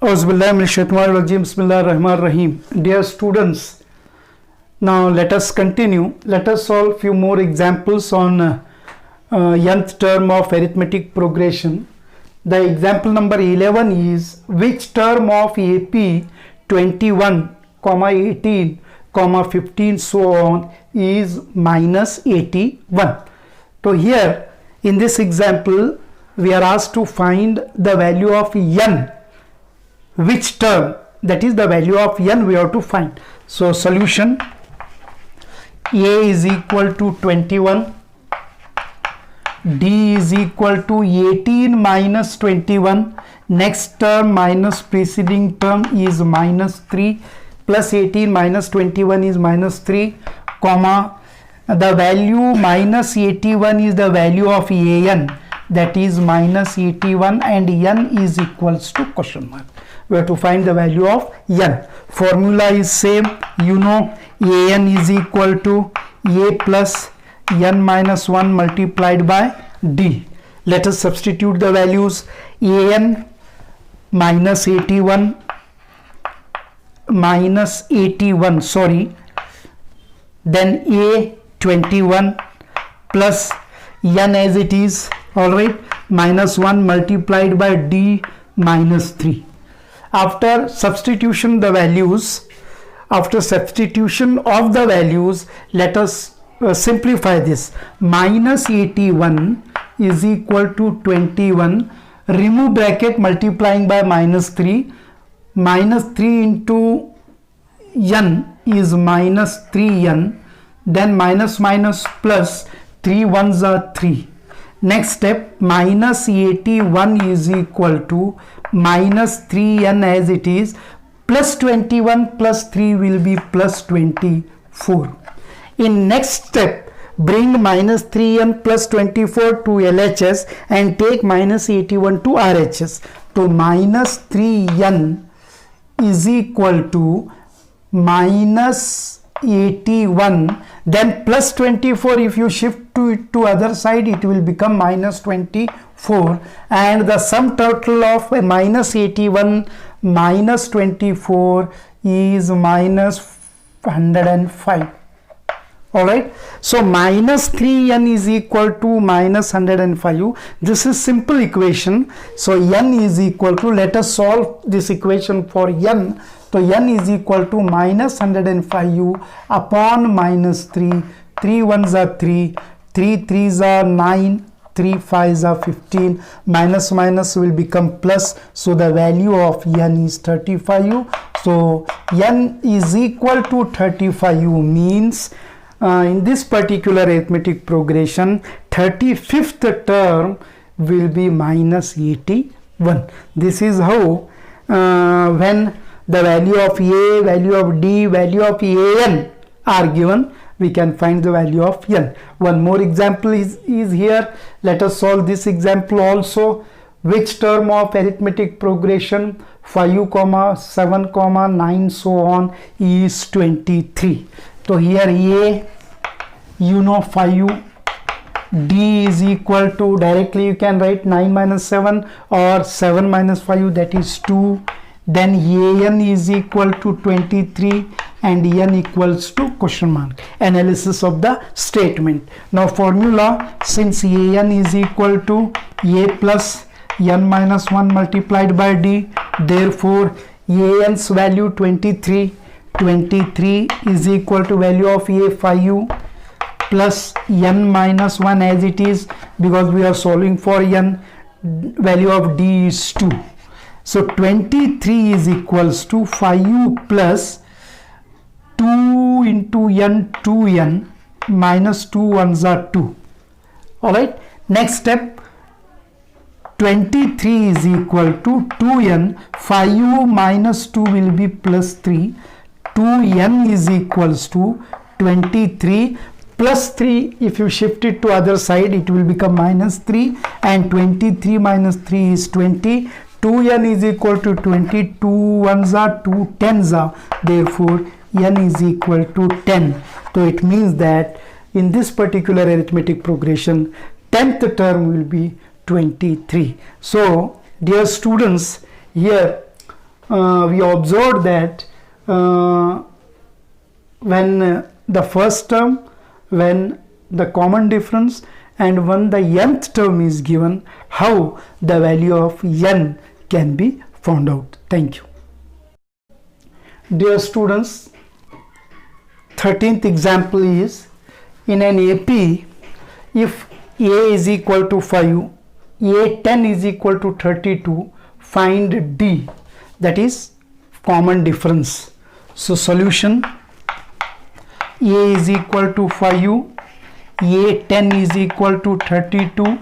Bismillahirrahmanirrahim. Dear students, now let us continue. Let us solve few more examples on nth term of arithmetic progression. The example number 11 is, which term of AP 21, 18, 15 so on is minus 81. So here in this example we are asked to find the value of n. Which term, that is the value of n we have to find. So solution: a is equal to 21, d is equal to 18 minus 21, next term minus preceding term is minus 3, plus 18 minus 21 is minus 3, comma, the value minus 81 is the value of an, that is minus 81, and n is equals to question mark. We have to find the value of n. Formula is same, you know, an is equal to a plus n minus 1 multiplied by d. Let us substitute the values. An minus 81 then a 21 plus n as it is, alright, minus 1 multiplied by d minus 3. After substitution of the values, let us simplify this. Minus 81 is equal to 21, remove bracket, multiplying by minus 3, minus 3 into n is minus 3n, then minus plus, 3 ones are 3. Next step, minus 81 is equal to minus 3n as it is, plus 21 plus 3 will be plus 24. In next step, bring minus 3n plus 24 to LHS and take minus 81 to RHS. So minus 3n is equal to minus 81, then plus 24, if you shift to other side it will become minus 24, and the sum total of minus 81 minus 24 is minus 105. Alright, so minus 3n is equal to minus 105. This is simple equation. So n is equal to, let us solve this equation for n. So n is equal to minus 105 upon minus 3. 3 ones are 3, 3 threes are 9, 3 fives are 15, minus will become plus, so the value of n is 35. So n is equal to 35 means in this particular arithmetic progression 35th term will be minus 81. This is how when the value of a, value of d, value of an are given, we can find the value of n. One more example is here. Let us solve this example also. Which term of arithmetic progression 5, 7, 9 so on is 23. So here a, you know, 5, d is equal to, directly you can write 9 minus 7 or 7 minus 5, that is 2. Then an is equal to 23 and n equals to question mark. Analysis of the statement. Now formula, since an is equal to a plus n minus 1 multiplied by d, therefore an's value 23 is equal to value of a 5 plus n minus 1 as it is, because we are solving for n, value of d is 2. So 23 is equals to 5 plus 2 into n, 2n, minus 2 ones are 2. Alright, next step, 23 is equal to 2n, 5 minus 2 will be plus 3, 2n is equals to 23 plus 3, if you shift it to other side it will become minus 3, and 23 minus 3 is 20, 2n is equal to 20, 2 ones are 2, 10s are, therefore n is equal to 10. So it means that in this particular arithmetic progression 10th term will be 23. So dear students, here we observed that when the first term, when the common difference, and when the nth term is given, how the value of n can be found out. Thank you. Dear students, 13th example is, in an AP, if A is equal to 5, A10 is equal to 32, find D, that is common difference. So solution, A is equal to 5, A10 is equal to 32,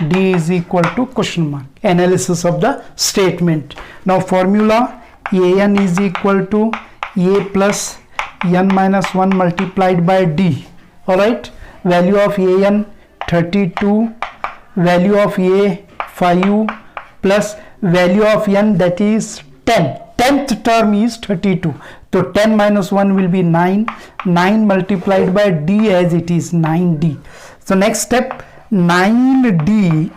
D is equal to question mark. Analysis of the statement. Now formula, An is equal to A plus n minus 1 multiplied by D. Alright, value of An 32, value of A 5 plus value of n, that is 10. 10th term is 32. So 10 minus 1 will be 9. 9 multiplied by D, as it is 9D. So next step, 9D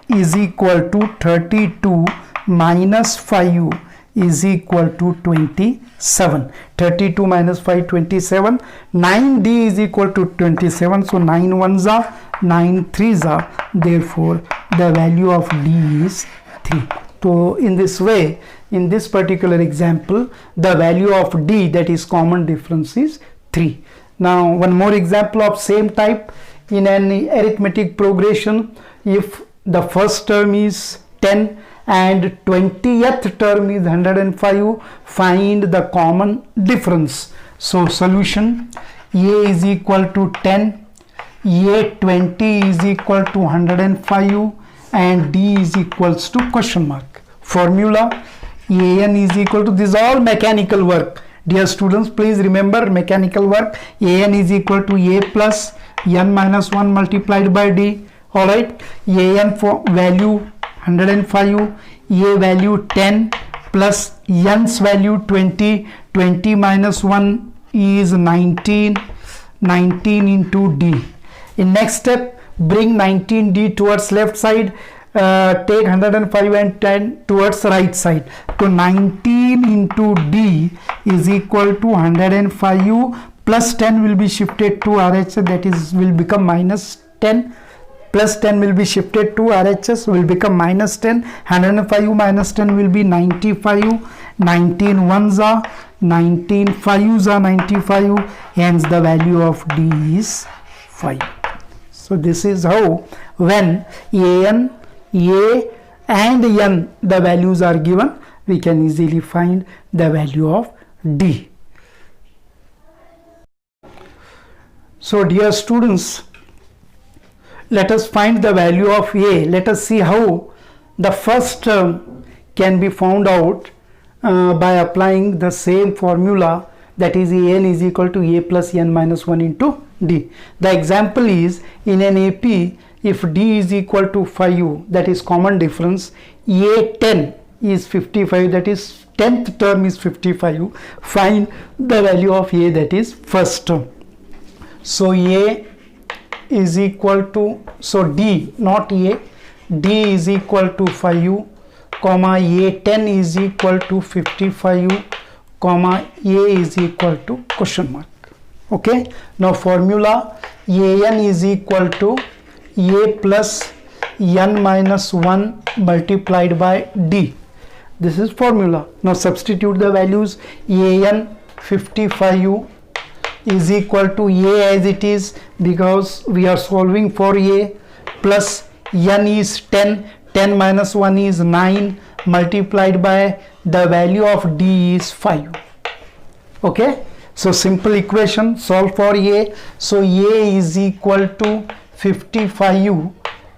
is equal to 32 minus 5 is equal to 27. 32 minus 5, 27. 9D is equal to 27. So 9 ones are, 9 threes are. Therefore, the value of D is 3. So in this way, in this particular example, the value of D, that is common difference, is 3. Now one more example of same type. In an arithmetic progression, if the first term is 10 and 20th term is 105, find the common difference. So solution, A is equal to 10, A20 is equal to 105, and D is equals to question mark. Formula, An is equal to, this is all mechanical work. Dear students, please remember mechanical work. An is equal to A plus n minus 1 multiplied by D. Alright, An for value 105, A value 10 plus n's value 20. 20 minus 1 is 19. 19 into D. In next step, bring 19D towards left side. Take 105 and 10 towards right side. So 19 into D is equal to 105 plus 10 will be shifted to RHS, that is will become minus 10. Plus 10 will be shifted to RHS, will become minus 10. 105 minus 10 will be 95. 19 ones are, 19 fives are 95. Hence the value of D is 5. So this is how, when A and n, the values are given, we can easily find the value of D. So dear students, let us find the value of A. Let us see how the first term can be found out by applying the same formula, that is An is equal to A plus n minus 1 into D. The example is, in an AP, if D is equal to 5, that is common difference, A10 is 55, that is 10th term is 55, find the value of A, that is first term. So A is equal to, so D, not A, D is equal to 5, comma A10 is equal to 55, comma A is equal to question mark. Okay, now formula, An is equal to A plus n minus 1 multiplied by D. This is formula. Now substitute the values. An 55 is equal to A as it is, because we are solving for A, plus n is 10. 10 minus 1 is 9 multiplied by the value of D is 5. Okay, so simple equation, solve for A. So A is equal to 55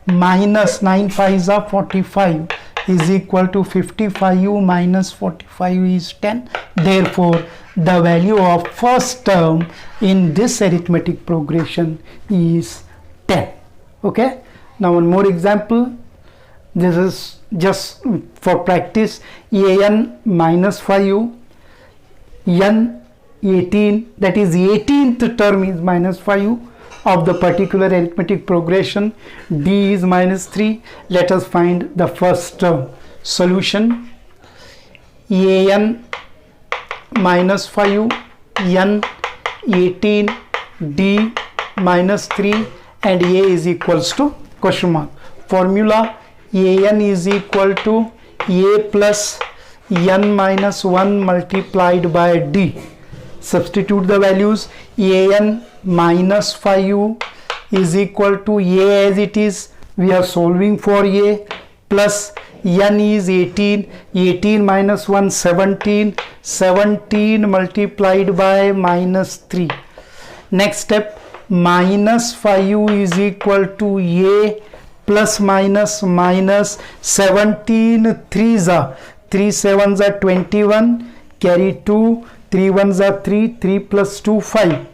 minus 9 5s are 45 is equal to 55 minus 45 is 10. Therefore, the value of first term in this arithmetic progression is 10. Okay, now one more example. This is just for practice. An minus 5, n 18, that is 18th term is minus 5 of the particular arithmetic progression. D is minus 3. Let us find the first term. Solution, an minus 5, n 18, d minus 3, and a is equals to question mark. Formula: an is equal to a plus n minus 1 multiplied by d. Substitute the values. An minus 5 is equal to a as it is, we are solving for a, plus n is 18, 18 minus 1 17, 17 multiplied by minus 3. Next step, minus 5 is equal to a plus minus minus 17 3s are 3 7s are 21, carry 2, 3 1s are 3, 3 plus 2 5,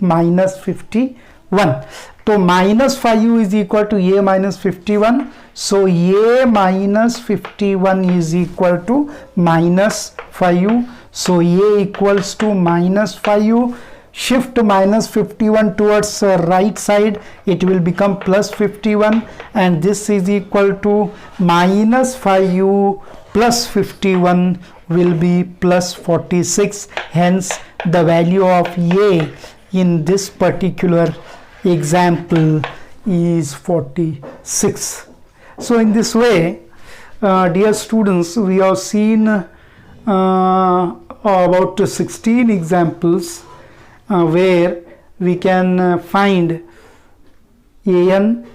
minus 51. So minus 5 is equal to a minus 51. So a minus 51 is equal to minus 5. So a equals to minus 5. Shift minus 51 towards right side, it will become plus 51, and this is equal to minus 5 plus 51 will be plus 46. Hence the value of a in this particular example is 46. So in this way, dear students, we have seen about 16 examples where we can find an,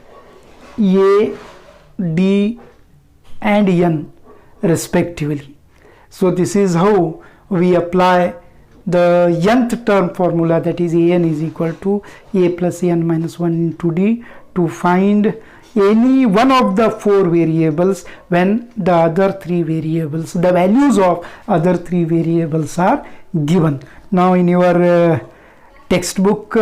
a, d and n respectively. So this is how we apply the nth term formula, that is an is equal to a plus n minus 1 into d, to find any one of the 4 variables when the other 3 variables, the values of other 3 variables are given. Now in your textbook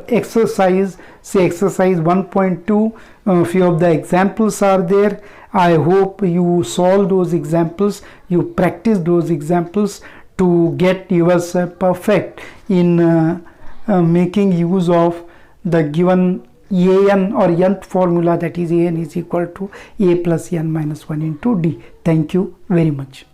exercise, say exercise 1.2, few of the examples are there. I hope you solve those examples, you practice those examples to get yourself perfect in making use of the given an or nth formula, that is an is equal to a plus n minus 1 into d. Thank you very much.